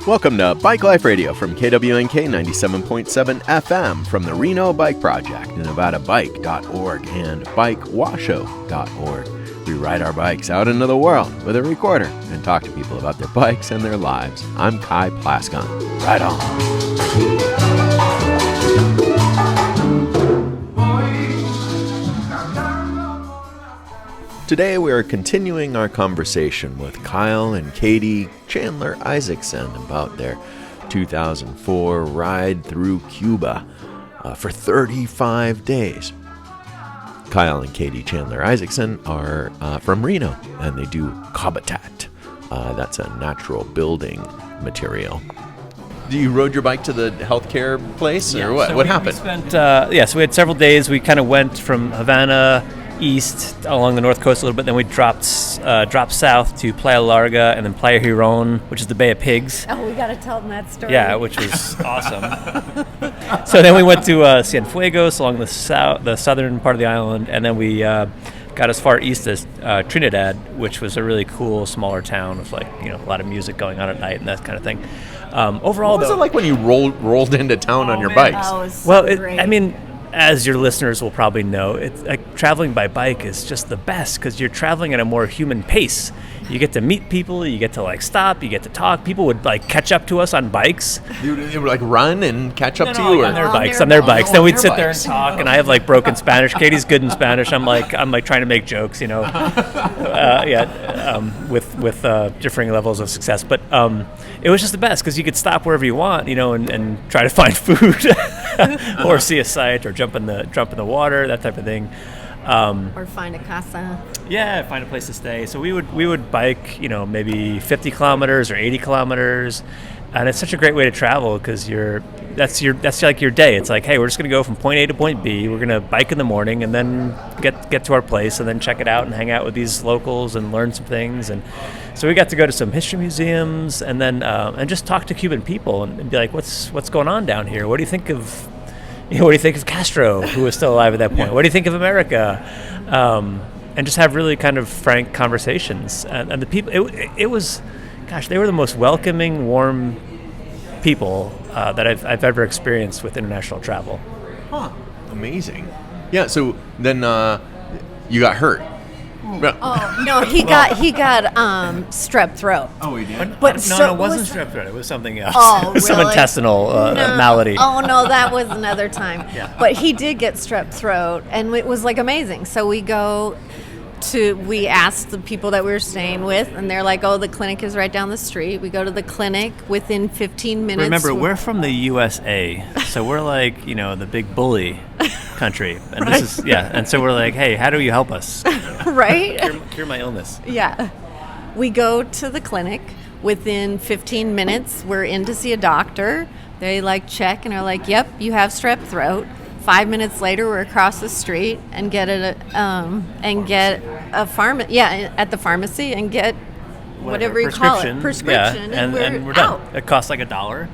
Welcome to Bike Life Radio from KWNK 97.7 FM from the Reno Bike Project, NevadaBike.org, and BikeWashoe.org. We ride our bikes out into the world with a recorder and talk to people about their bikes and their lives. I'm Kai Plascon. Ride on. Today we are continuing our conversation with Kyle and Katie Chandler-Isacksen about their 2004 ride through Cuba for 35 days. Kyle and Katie Chandler-Isacksen are from Reno, and they do Habitat. That's a natural building material. You rode your bike to the healthcare place, or what? So what happened? So we had several days. We kind of went from Havana east along the north coast a little bit, then we dropped south to Playa Larga and then Playa Giron, which is the Bay of Pigs. Oh, we got to tell them that story. Yeah, which was awesome. So then we went to Cienfuegos along the southern part of the island, and then we got as far east as Trinidad, which was a really cool smaller town with a lot of music going on at night and that kind of thing. Overall, what was it like when you rolled into town on your bikes? Oh, it was so great. As your listeners will probably know, it's like traveling by bike is just the best because you're traveling at a more human pace. You get to meet people, you get to stop, you get to talk. People would catch up to us on bikes. They would run and catch up to you, on their bikes. Then we'd sit there and talk, and I have broken Spanish. Katie's good in Spanish. I'm trying to make jokes, with differing levels of success. But it was just the best because you could stop wherever you want, and try to find food or see a sight or jump in the water, that type of thing. Or find a casa. Yeah, find a place to stay. So we would bike, maybe 50 kilometers or 80 kilometers, and it's such a great way to travel because that's like your day. It's like, hey, we're just gonna go from point A to point B. We're gonna bike in the morning and then get to our place and then check it out and hang out with these locals and learn some things. And so we got to go to some history museums and then and just talk to Cuban people and be like, what's going on down here? What do you think of Castro, who was still alive at that point? What do you think of America? And just have really kind of frank conversations. And the people, it was, they were the most welcoming, warm people that I've ever experienced with international travel. Huh. Amazing. Yeah, so then you got hurt. Oh no, he got strep throat. Oh, he did. But it wasn't strep throat. It was something else. Oh, really? Some intestinal malady. Oh no, that was another time. Yeah. But he did get strep throat, and it was amazing. So we asked the people that we were staying with, and they're like, "Oh, the clinic is right down the street." We go to the clinic within 15 minutes. Remember, we're from the USA, so we're the big bully country, and right. This is and so we're like, hey, how do you help us? Right? Cure my illness. Yeah. We go to the clinic. Within 15 minutes, we're in to see a doctor. They check and are like, yep, you have strep throat. 5 minutes later, we're across the street and get at the pharmacy and get whatever you call it, prescription, and we're out. done. It costs $1.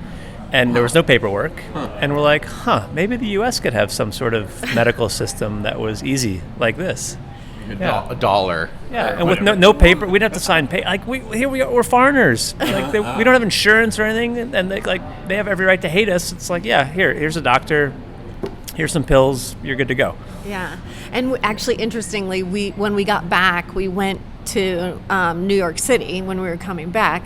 And there was no paperwork. And we're like, maybe the U.S. could have some sort of medical system that was easy like this. $1. Yeah, and with no paper, we'd have to sign here we are, we're foreigners. We don't have insurance or anything, and they have every right to hate us. It's here's a doctor, here's some pills, you're good to go. Yeah, and actually, interestingly, when we got back, we went to New York City when we were coming back,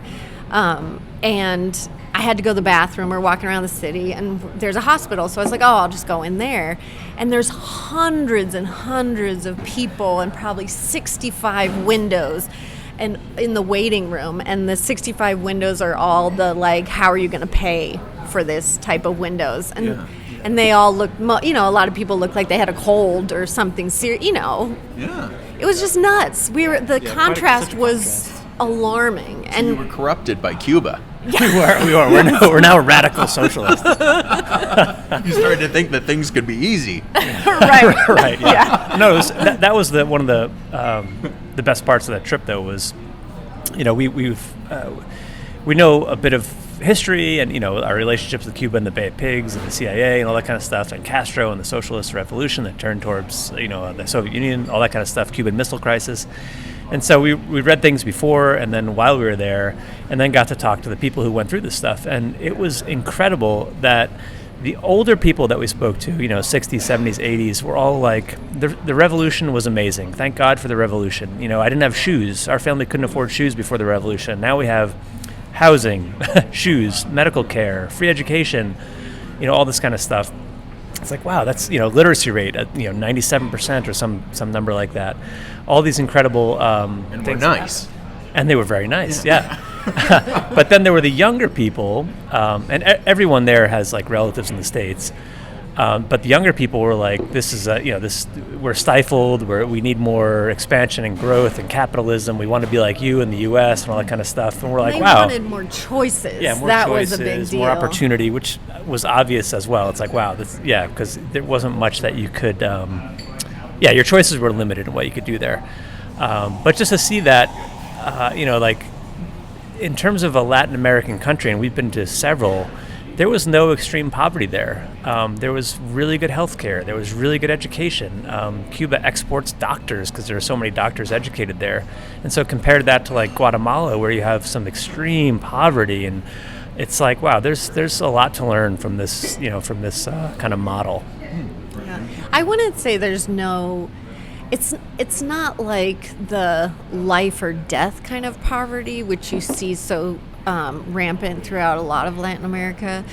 and I had to go to the bathroom. We're walking around the city, and there's a hospital. So I was like, I'll just go in there. And there's hundreds and hundreds of people and probably 65 windows and in the waiting room. And the 65 windows are all the, how are you going to pay for this type of windows? And and they all look, a lot of people look like they had a cold or something serious, Yeah. It was just nuts. The contrast was alarming. So you were corrupted by Cuba. Yeah. We were. We're now radical socialists. You started to think that things could be easy. Right. Right. Yeah. No, that was one of the best parts of that trip, though, was we know a bit of history and, our relationships with Cuba and the Bay of Pigs and the CIA and all that kind of stuff, and Castro and the socialist revolution that turned towards, the Soviet Union, all that kind of stuff, Cuban Missile Crisis. And so we read things before and then while we were there, and then got to talk to the people who went through this stuff. And it was incredible that the older people that we spoke to, 60s, 70s, 80s, were all like, the revolution was amazing. Thank God for the revolution. I didn't have shoes. Our family couldn't afford shoes before the revolution. Now we have housing, shoes, medical care, free education, all this kind of stuff. It's like, wow, that's, literacy rate at, 97% or some number like that. All these incredible and things. Nice. And they were very nice, yeah. But then there were the younger people, and everyone there has like relatives in the States. But the younger people were like, this is, we're stifled, we need more expansion and growth and capitalism. We want to be like you in the U.S. and all that kind of stuff. And we're like, wow. They wanted more choices. Yeah, more that choices, was a big deal. more opportunity, which was obvious as well. It's like, wow, because there wasn't much that you could, your choices were limited in what you could do there. But just to see that, in terms of a Latin American country, and we've been to several, there was no extreme poverty there. There was really good health care. There was really good education. Cuba exports doctors because there are so many doctors educated there. And so compared that to like Guatemala, where you have some extreme poverty, and it's like, wow, there's a lot to learn from this, kind of model. Yeah. I wouldn't say there's no... It's not like the life or death kind of poverty, which you see so rampant throughout a lot of Latin America.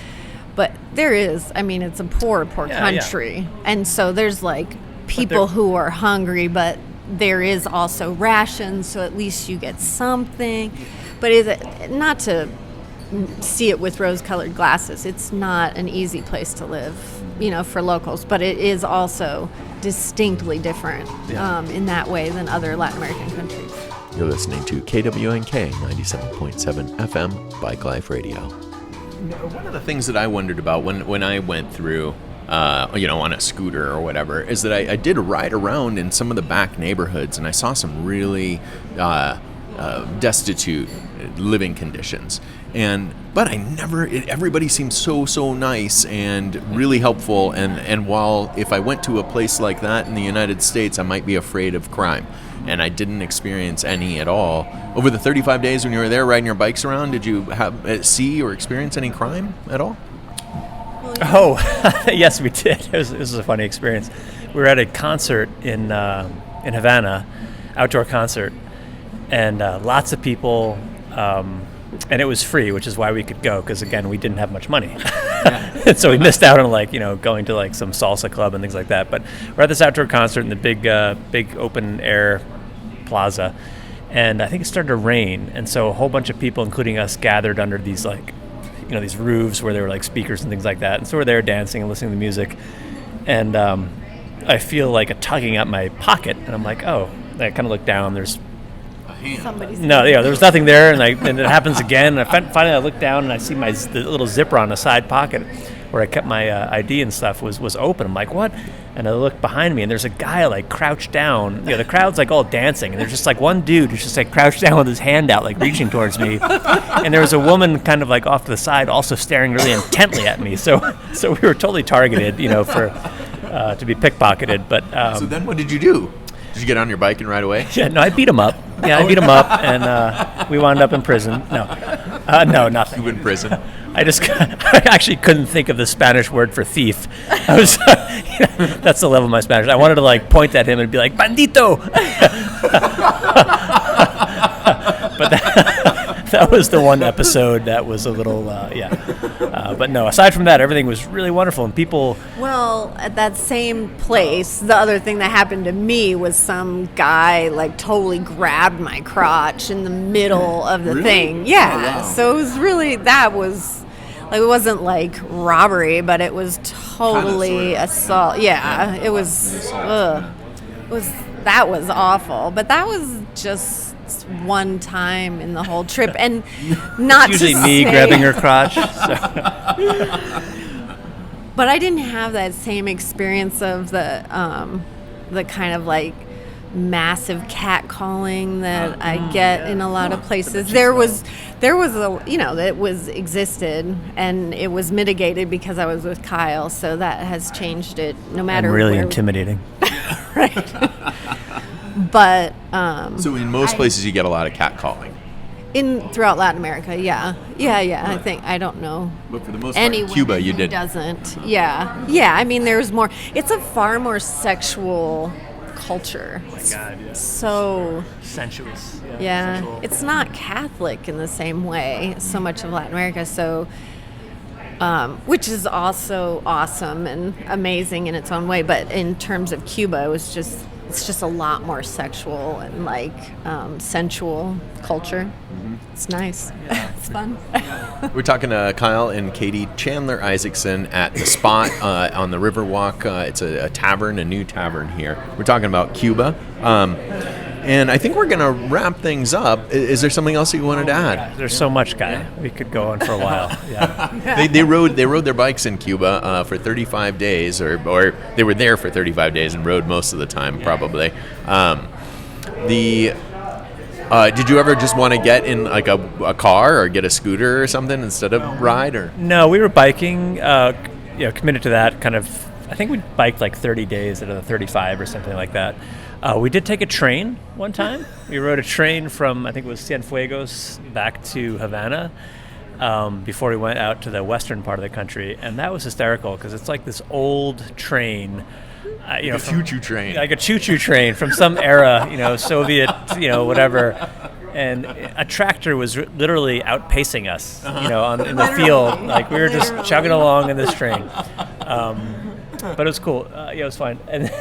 But there is, it's a poor country. Yeah. And so there's like people who are hungry, but there is also rations, so at least you get something. But not to see it with rose-colored glasses, it's not an easy place to live, for locals. But it is also distinctly different in that way than other Latin American countries. You're listening to KWNK 97.7 FM Bike Life Radio. One of the things that I wondered about when I went through, on a scooter or whatever, is that I did ride around in some of the back neighborhoods, and I saw some really destitute living conditions. But everybody seemed so nice and really helpful. And while if I went to a place like that in the United States, I might be afraid of crime. And I didn't experience any at all. Over the 35 days when you were there riding your bikes around, did you see or experience any crime at all? Oh, yes, we did. It was a funny experience. We were at a concert in Havana, outdoor concert, and lots of people, and it was free, which is why we could go, because, again, we didn't have much money. So we missed out on, going to, some salsa club and things like that. But we're at this outdoor concert in the big open-air plaza, and I think it started to rain, and so a whole bunch of people, including us, gathered under these, these roofs where there were, speakers and things like that. And so we're there dancing and listening to music, and I feel, a tugging at my pocket, and I'm like, oh. And I kind of look down, there's there was nothing there, and it happens again. And finally, I look down and I see the little zipper on the side pocket where I kept my ID and stuff was open. I'm like, what? And I look behind me, and there's a guy crouched down. The crowd's all dancing, and there's just one dude who's just crouched down with his hand out, reaching towards me. And there was a woman kind of off to the side, also staring really intently at me. So we were totally targeted, for to be pickpocketed. But so then, what did you do? Did you get on your bike and ride away? Yeah, no, I beat him up. Yeah, I beat him up, and we wound up in prison. No, nothing. You were in prison? I actually couldn't think of the Spanish word for thief. That's the level of my Spanish. I wanted to point at him and be like, bandito! But that was the one episode that was a little, but no, aside from that, everything was really wonderful. And people... Well, at that same place, the other thing that happened to me was some guy, totally grabbed my crotch in the middle of the thing. Yeah. Oh, wow. So it was really, it wasn't robbery, but it was totally assault. Yeah. It was, that was awful. But that was just one time in the whole trip, and not it's usually me grabbing her crotch. But I didn't have that same experience of the kind of massive catcalling that I get in a lot of places. There was a, it was existed, and it was mitigated because I was with Kyle, so that has changed it. No matter And really where intimidating. right. But So in most places you get a lot of catcalling. throughout Latin America, yeah. I think, I don't know. But for the most part, Anyone Cuba you who did. doesn't. Yeah. I mean, there's more. It's a far more sexual culture. Oh my God, yeah. So Sensuous. yeah, sensual. it's not Catholic in the same way. So much of Latin America. So. Which is also awesome and amazing in its own way, but in terms of Cuba, it's just a lot more sexual and like sensual culture. Mm-hmm. It's nice. It's fun. We're talking to Kyle and Katie Chandler-Isacksen at the Spot on the Riverwalk. It's a tavern, a new tavern here. We're talking about Cuba. And I think we're going to wrap things up. Is there something else you wanted to add? There's so much, Guy. We could go on for a while. Yeah. They rode their bikes in Cuba for 35 days, or they were there for 35 days and rode most of the time, probably. Did you ever just want to get in like a car or get a scooter or something instead of ride? Or No, we were biking, committed to that kind of. I think we biked like 30 days out of the 35 or something like that. We did take a train one time. We rode a train from, I think it was Cienfuegos back to Havana before we went out to the western part of the country. And that was hysterical because it's like this old train. a choo-choo train. Like a choo-choo train from some era, Soviet, whatever. And a tractor was literally outpacing us, in the field. Like we were just chugging along in this train. But it was cool. It was fine. And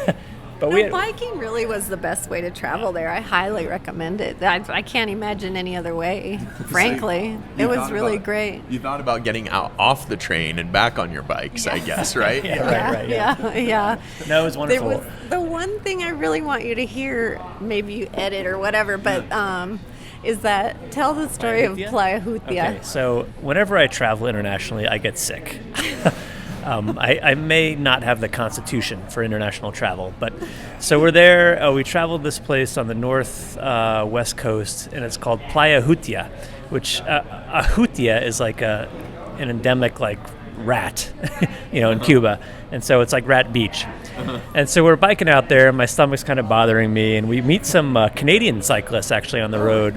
but Biking really was the best way to travel there. I highly recommend it. I can't imagine any other way, frankly. It was really great. You thought about getting off the train and back on your bikes, I guess, right? Right. Yeah. No, it was wonderful. There was the one thing I really want you to hear, maybe you edit or whatever, but is that tell the story of Playa Jutia. Okay, so whenever I travel internationally, I get sick. I may not have the constitution for international travel, but so we're there. We traveled this place on the west coast, and it's called Playa Jutia, which a jutia is like an endemic like rat, in Cuba, and so it's like Rat Beach. And so we're biking out there, and my stomach's kind of bothering me, and we meet some Canadian cyclists actually on the road,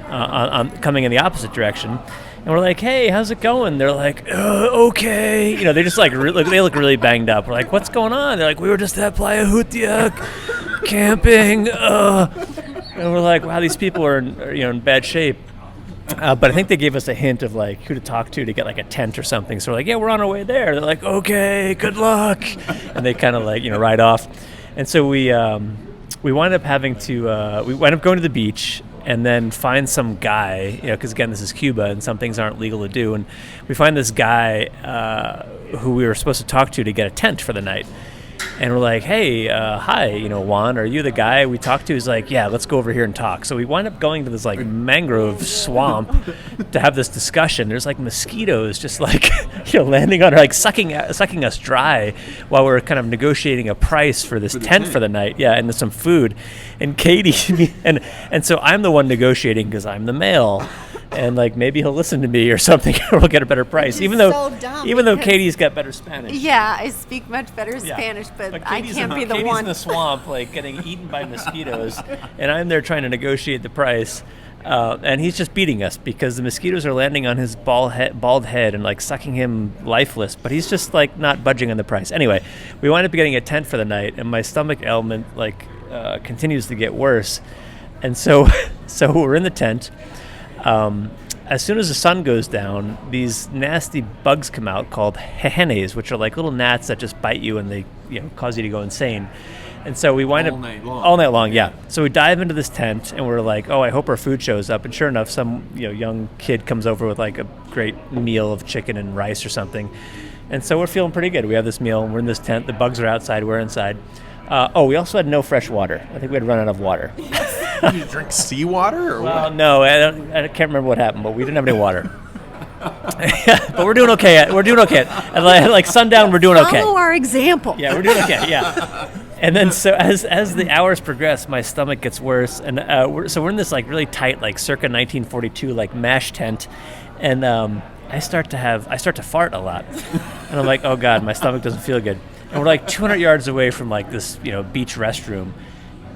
coming in the opposite direction. And we're like, hey, how's it going? They're like, okay. They just like, they look really banged up. We're like, what's going on? They're like, we were just at Playa Jutia camping. And we're like, wow, these people are in bad shape. But I think they gave us a hint of like who to talk to get like a tent or something. So we're like, yeah, we're on our way there. They're like, okay, good luck. And they kind of like, ride off. And so we wind up having to, we wind up going to the beach and then find some guy, because again, this is Cuba and some things aren't legal to do. And we find this guy who we were supposed to talk to get a tent for the night. And we're like, hey, hi, Juan, are you the guy we talked to? He's like, yeah, let's go over here and talk. So we wind up going to this like mangrove swamp to have this discussion. There's like mosquitoes just like, landing on her, like sucking us dry while we're kind of negotiating a price for this tent for the night. Yeah, and some food. And Katie, and so I'm the one negotiating because I'm the male. And like maybe he'll listen to me or something, or we'll get a better price. Even though Katie's got better Spanish. Yeah, I speak much better Spanish, but I can't be the Katie's one in the swamp, like getting eaten by mosquitoes, and I'm there trying to negotiate the price. And he's just beating us because the mosquitoes are landing on his bald head and like sucking him lifeless. But he's just like not budging on the price. Anyway, we wind up getting a tent for the night, and my stomach ailment continues to get worse. And so we're in the tent. As soon as the sun goes down, these nasty bugs come out called jejenes, which are like little gnats that just bite you and they cause you to go insane. And so we wind all night long. All night long, yeah. So we dive into this tent and we're like, oh, I hope our food shows up. And sure enough, some young kid comes over with like a great meal of chicken and rice or something. And so we're feeling pretty good. We have this meal and we're in this tent. The bugs are outside. We're inside. We also had no fresh water. I think we had run out of water. Did you drink seawater or what? No, I can't remember what happened, but we didn't have any water. But we're doing okay. We're doing okay. At like sundown, we're doing okay. Follow our example. Yeah, we're doing okay. Yeah. And then so as the hours progress, my stomach gets worse, and we're in this like really tight, like circa 1942 like MASH tent, and I start to fart a lot, and I'm like, oh god, my stomach doesn't feel good. And we're like 200 yards away from like this beach restroom,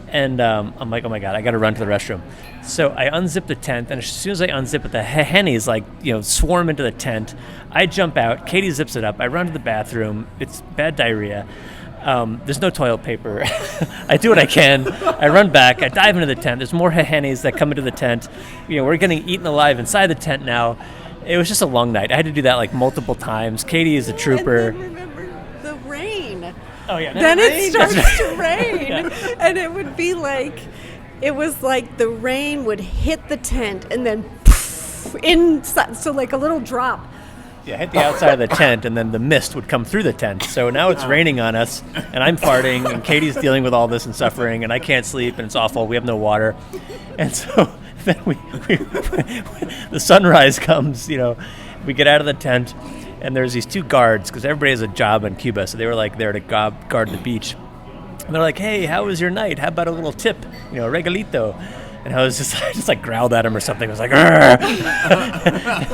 and I'm like, oh my god, I got to run to the restroom. So I unzip the tent, and as soon as I unzip it, the hennies like swarm into the tent. I jump out. Katie zips it up. I run to the bathroom. It's bad diarrhea. There's no toilet paper. I do what I can. I run back. I dive into the tent. There's more hennies that come into the tent. We're getting eaten alive inside the tent now. It was just a long night. I had to do that like multiple times. Katie is a trooper. And then remember the rain. Oh yeah. Then it starts to rain, Yeah. and it would be like, it was like the rain would hit the tent and then poof, inside, so like a little drop. Yeah, hit the outside of the tent, and then the mist would come through the tent. So now it's raining on us, and I'm farting, and Katie's dealing with all this and suffering, and I can't sleep, and it's awful. We have no water. And so then the sunrise comes, we get out of the tent, and there's these two guards, because everybody has a job in Cuba, so they were like there to guard the beach. And they're like, hey, how was your night? How about a little tip, regalito? And I was just like growled at him or something. I was like,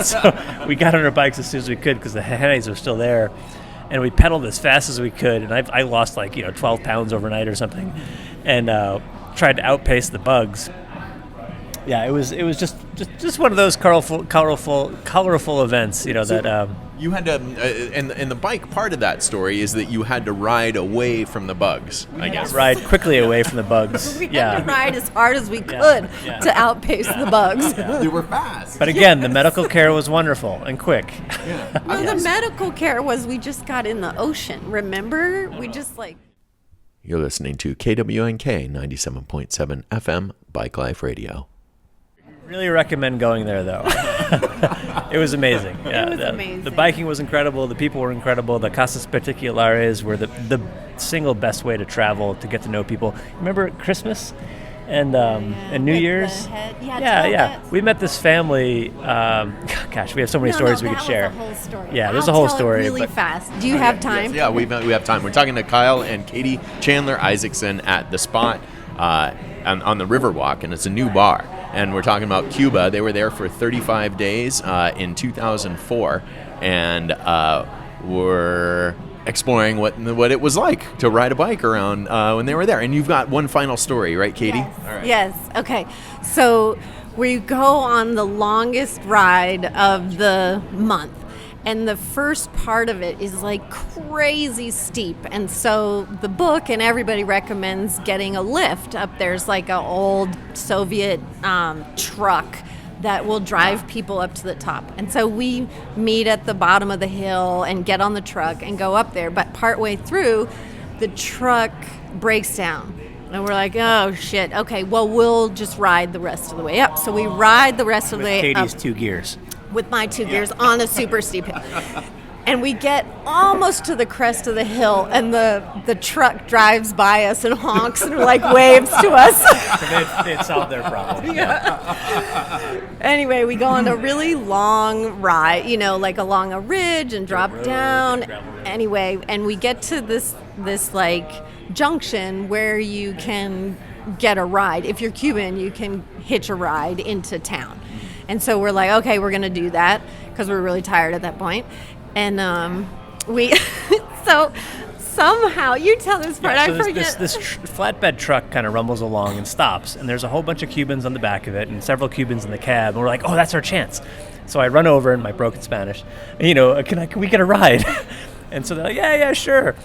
so we got on our bikes as soon as we could because the hennies were still there. And we pedaled as fast as we could. And I lost 12 pounds overnight or something. And tried to outpace the bugs. Yeah, it was just one of those colorful events, that... You had to, and the bike part of that story is that you had to ride away from the bugs, I guess. Ride quickly away from the bugs. We had to ride as hard as we could to outpace the bugs. They were fast. But again, the medical care was wonderful and quick. Yeah. No, the medical care was we just got in the ocean, remember? We just You're listening to KWNK 97.7 FM Bike Life Radio. Really recommend going there, though. It was amazing. Yeah, it was amazing. The biking was incredible. The people were incredible. The Casas Particulares were the single best way to travel, to get to know people. Remember Christmas and New Year's? Yeah. We met this family. Gosh, we have so many stories we could share. That was a whole story. Yeah, there's a whole story. Really fast. Do you have time? Yeah, we have time. We're talking to Kyle and Katie Chandler-Isacksen at the spot on the Riverwalk, and it's a new bar. And we're talking about Cuba. They were there for 35 days in 2004, and were exploring what it was like to ride a bike around when they were there. And you've got one final story, right, Katie? Yes. All right. Yes. Okay. So we go on the longest ride of the month. And the first part of it is like crazy steep. And so the book and everybody recommends getting a lift up. There's like an old Soviet truck that will drive people up to the top. And so we meet at the bottom of the hill and get on the truck and go up there. But partway through, the truck breaks down. And we're like, oh, shit. Okay, well, we'll just ride the rest of the way up. So we ride the rest of the way up. Katie's 2 gears. With my 2 gears on a super steep hill. And we get almost to the crest of the hill, and the truck drives by us and honks and like waves to us. So they'd solved their problem. Anyway, we go on a really long ride, like along a ridge and drop down. Anyway, and we get to this like junction where you can get a ride. If you're Cuban, you can hitch a ride into town. And so we're like, okay, we're going to do that because we're really tired at that point. And we, so somehow, you tell this part, so I forget. This flatbed truck kind of rumbles along and stops, and there's a whole bunch of Cubans on the back of it and several Cubans in the cab. And we're like, oh, that's our chance. So I run over in my broken Spanish, can we get a ride? And so they're like, yeah, sure.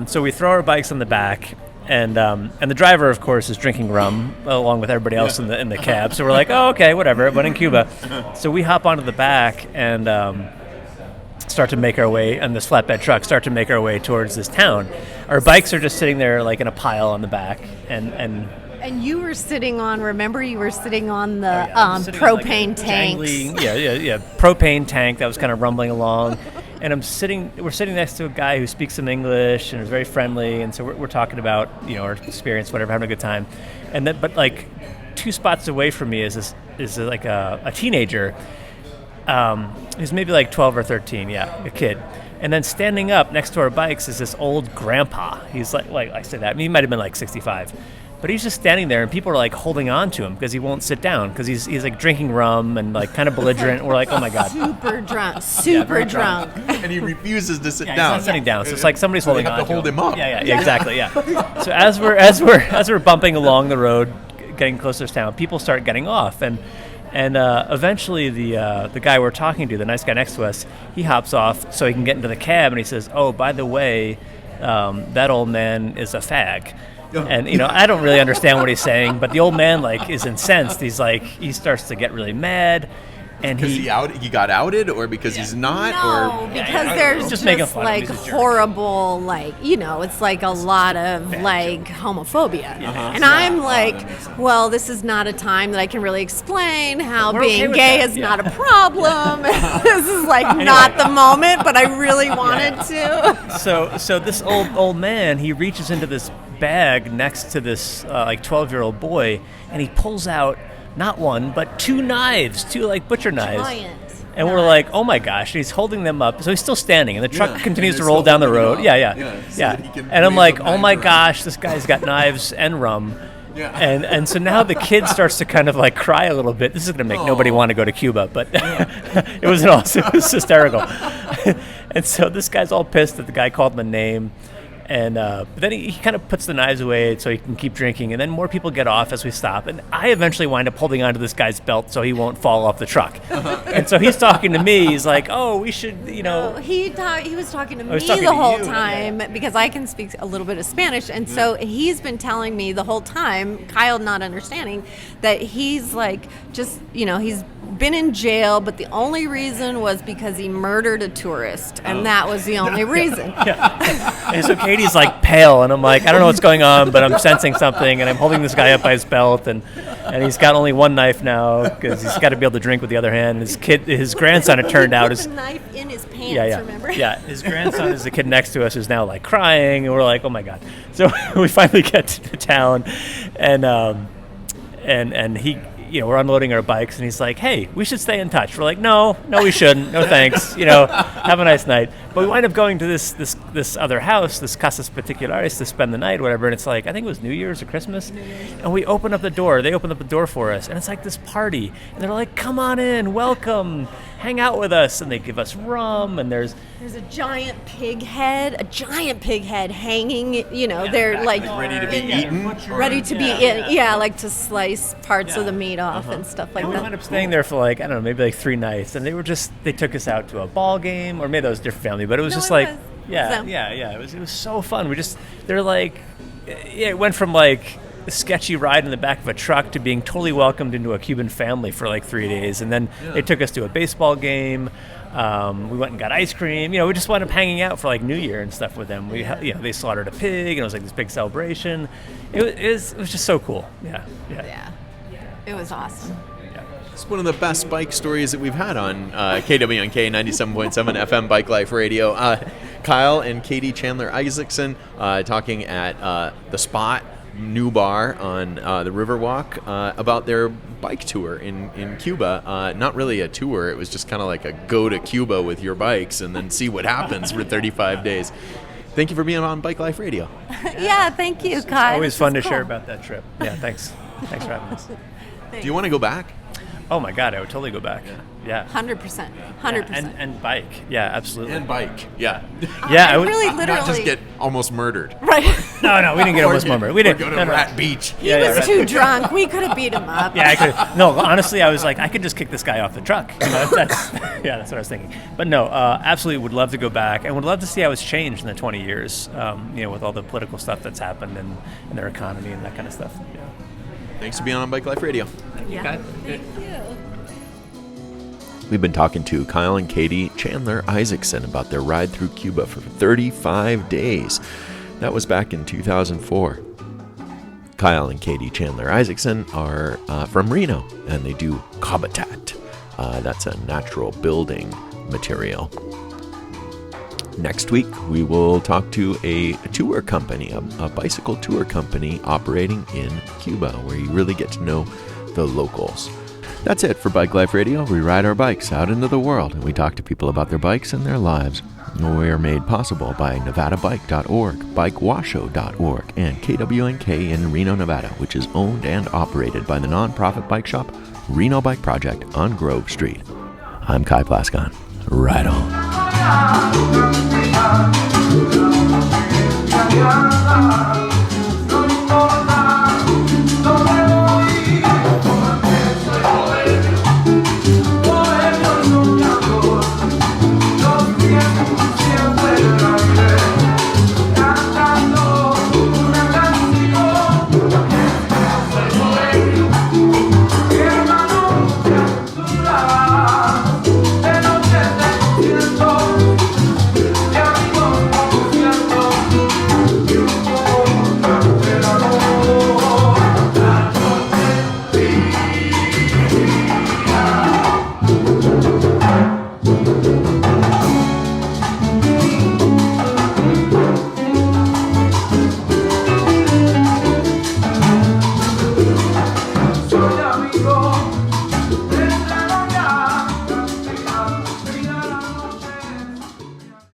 So we throw our bikes on the back. And the driver, of course, is drinking rum along with everybody else in the cab. So we're like, oh, okay, whatever. But in Cuba, so we hop onto the back and start to make our way on this flatbed truck. Start to make our way towards this town. Our bikes are just sitting there like in a pile on the back, and you were sitting on. Remember, you were sitting on the on propane tanks. Propane tank that was kind of rumbling along. And we're sitting next to a guy who speaks some English and is very friendly, and so we're talking about our experience, whatever, having a good time. And then, but like 2 spots away from me is a teenager, who's maybe like 12 or 13, a kid, And then standing up next to our bikes is this old grandpa. He's like I say that. I mean, he might have been like 65. But he's just standing there, and people are like holding on to him because he won't sit down because he's like drinking rum and like kind of belligerent. We're like, oh my god, super drunk, and he refuses to sit He's down. not sitting down, so it's like somebody's holding on to hold him up. Yeah, exactly. Yeah. So as we're bumping along the road, getting closer to town, people start getting off, and eventually the guy we're talking to, the nice guy next to us, he hops off so he can get into the cab, and he says, "Oh, by the way, that old man is a fag." And I don't really understand what he's saying, but the old man like is incensed. He's like, he starts to get really mad, and because he got outed, or because he's not, no, or because there's just just like horrible, like it's like a lot of like homophobia, and I'm like, well, this is not a time that I can really explain how We're being okay with gay that, is not a problem. This is like not the moment, but I really wanted to. So this old man, he reaches into this bag next to this like 12-year-old boy, and he pulls out not one but two knives, two like butcher knives. Giant. And we're like, oh my gosh, and he's holding them up. So he's still standing, and the truck continues to roll down the road. And I'm like, oh my gosh, this guy's got knives and rum. Yeah. And so now the kid starts to kind of like cry a little bit. This is going to make nobody want to go to Cuba, but it was hysterical. And so this guy's all pissed that the guy called him a name. And but then he kind of puts the knives away so he can keep drinking. And then more people get off as we stop. And I eventually wind up holding onto this guy's belt so he won't fall off the truck. And so he's talking to me. He's like, oh, we should, He was talking to me talking the to whole you, time because I can speak a little bit of Spanish. And so he's been telling me the whole time, Kyle not understanding, that he's like just, he's been in jail, but the only reason was because he murdered a tourist. And that was the only reason. And so Katie's like pale, and I'm like, I don't know what's going on, but I'm sensing something, and I'm holding this guy up by his belt, and he's got only one knife now because he's got to be able to drink with the other hand. And his grandson, it turned out, is the knife in his pants. Remember? Yeah, his grandson is the kid next to us who's now like crying, and we're like, oh my god. So we finally get to town, and he. We're unloading our bikes, and he's like, hey, we should stay in touch. We're like, no, we shouldn't. No thanks. Have a nice night. But we wind up going to this other house, this Casas Particulares, to spend the night, whatever. And it's like, I think it was New Year's or Christmas. And we open up the door. They open up the door for us. And it's like this party. And they're like, come on in, welcome, hang out with us. And they give us rum, and there's a giant pig head hanging, they're like ready to be eaten. Ready to be eaten, like to slice parts of the meat off and stuff like and that. we wound up staying there for like, I don't know, maybe like 3 nights. And they took us out to a ball game, or maybe that was a different family, but it was just like, it was so fun. They're like, it went from like a sketchy ride in the back of a truck to being totally welcomed into a Cuban family for like 3 days. And then they took us to a baseball game. We went and got ice cream. We just wound up hanging out for like New Year and stuff with them. They slaughtered a pig, and it was like this big celebration. It was just so cool. Yeah. It was awesome. It's one of the best bike stories that we've had on KWNK 97.7 FM Bike Life Radio. Kyle and Katie Chandler-Isacksen talking at the Spot new bar on the Riverwalk about their bike tour in Cuba. Not really a tour. It was just kind of like a go to Cuba with your bikes and then see what happens for 35 days. Thank you for being on Bike Life Radio. Yeah, thank you, Kyle. Always fun to share about that trip. Yeah, thanks. Thanks for having us. Do you want to go back? Oh my God, I would totally go back. Yeah. 100%. And bike. Yeah, absolutely. And bike. Yeah. Yeah, not just get almost murdered. Right. No, we didn't get almost murdered. We didn't go to Rat Beach. He was too drunk. We could have beat him up. Yeah, I could. No, honestly, I was like, I could just kick this guy off the truck. That's what I was thinking. But no, absolutely would love to go back, and would love to see how it's changed in the 20 years. With all the political stuff that's happened and their economy and that kind of stuff. Yeah. Thanks for being on Bike Life Radio. Thank you, guys. Thank you. We've been talking to Kyle and Katie Chandler-Isacksen about their ride through Cuba for 35 days. That was back in 2004. Kyle and Katie Chandler-Isacksen are from Reno, and they do Habitat. That's a natural building material. Next week, we will talk to a tour company, a bicycle tour company operating in Cuba, where you really get to know the locals. That's it for Bike Life Radio. We ride our bikes out into the world, and we talk to people about their bikes and their lives We're made possible by NevadaBike.org, BikeWashoe.org, and KWNK in Reno, Nevada, which is owned and operated by the nonprofit bike shop Reno Bike Project on Grove Street. I'm Kai Plascon. Right on.